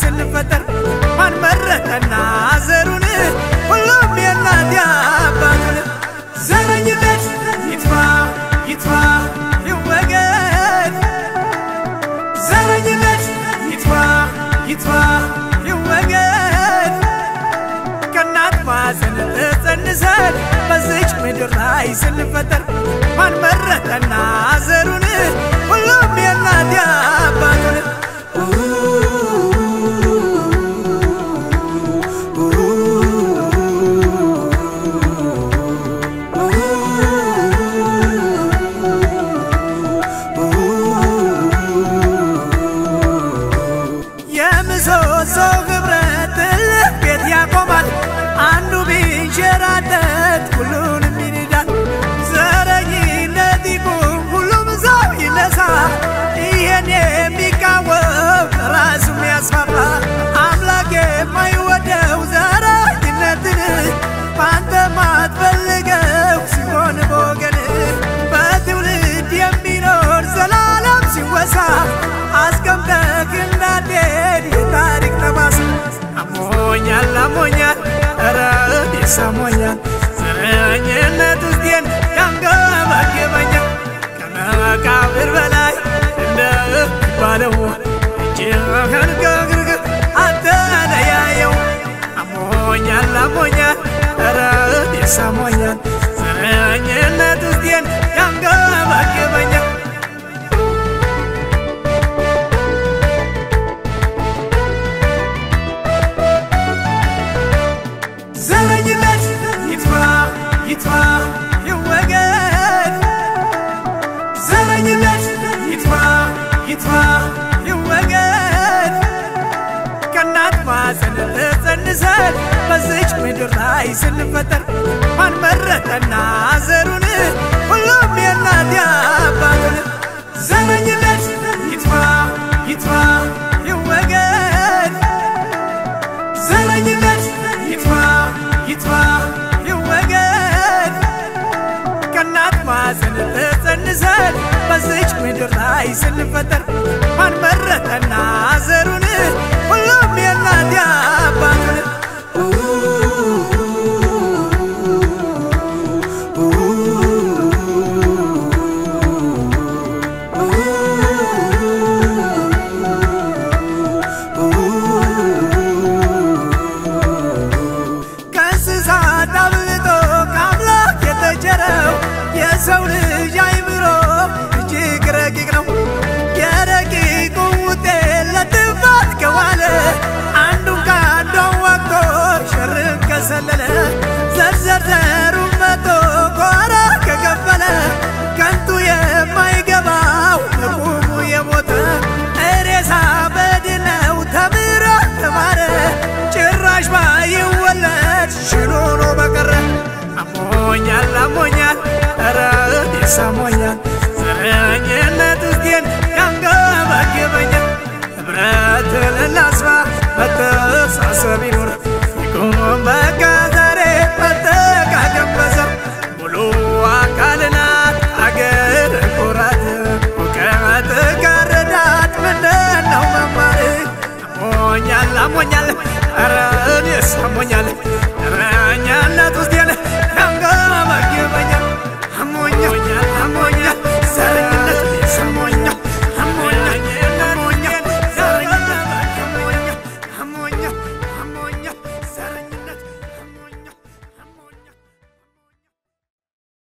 ስንፈጠር ማን መረጠና ዘሩን ሁሉም የናት ያባቱን ዘረኝነት ይጥፋ ይጥፋ ይወገድ ዘረኝነት ይጥፋ ይጥፋ ይወገድ ከናት ማዘን ተጸንሰን በዚች ምድር ላይ ስንፈጠር ማን መረጠና ዘሩን ሁሉም የናት ያባቱን የምሰሶ ግብረት ቤት ያቆማል አንዱ ቢንሸራተት ሁሉንም ይንዳል ዘረኝነት ይቁም ሁሉም ሰው ይነሳ ይሄን የሚቃወም ራሱን ያስፋፋ አምላክ የማይወደው ዘረኝነትን ባንተ ማትፈልገው ሲሆን በወገን በትውልድ የሚኖር ዘላለም ሲወሳ አስቀምጠህ እንዳትሄድ የታሪክ ጠባሳ አሞኛል አሞኛል ኧረ ይሰሞኛል ዘረኝነት ውስጤን ያንገበግበኛል ከመቃብር በላይ እንደባለው እጅህን ከእግርህ አትለያየው አሞኛል አሞኛል ኧረ ይሰሞኛል ዘረኝነት ውስጤን ያንገበግበኛል ዘረኝነት ይጥፋ ይጥፋ ይወገድ ዘረኝነት ይጥፋ ይጥፋ ይወገድ ከናት ማዘን ተጸንሰን በዚች ምድር ላይ ስንፈጠር ማን መረጠና ዘሩን ሁሉም የናት ያባቱን ዘረኝነት ይጥፋ ይጥፋ ይወገድ ዘረኝነት ይጥፋ ይጥፋ ይወገድ ከናት ማዘን ተጸንሰን በዚች ምድር ላይ ስንፈጠር ማን መረጠና ዘሩን ሁሉም የናት ያባቱን የሰው ልጅ አይምሮ እጅግ ረቂቅ ነው የረቂቁ ውጤት ለጥፋት ከዋለ አንዱን ከአንዱ አዋቅቶ ሸርን ከሰለለ ዘርዘሩን መቶ ኮራ ከከፈለ ከንቱ የማይገባው ለቁሙ የሞተ ሬሳ በድን ነው ተምሮ ተማረ ጭራሽ ባይወለድ ሽሎ ነው በቀረ አሞኛል አሞኛል ኧረ ይሰሞኛል ዘረኝነት ውስጤን ያንገበግበኛል ህብረትን እናስፋ መተሳሰብ ይኑር ይቁም በቃ ዛሬ መጠቃቀም በዘር ሙሉ አካል ናት አገር ኩራት እውቀት ጋረዳት ምንድነው መማር አሞኛል አሞኛል ኧረ ይሰሞኛል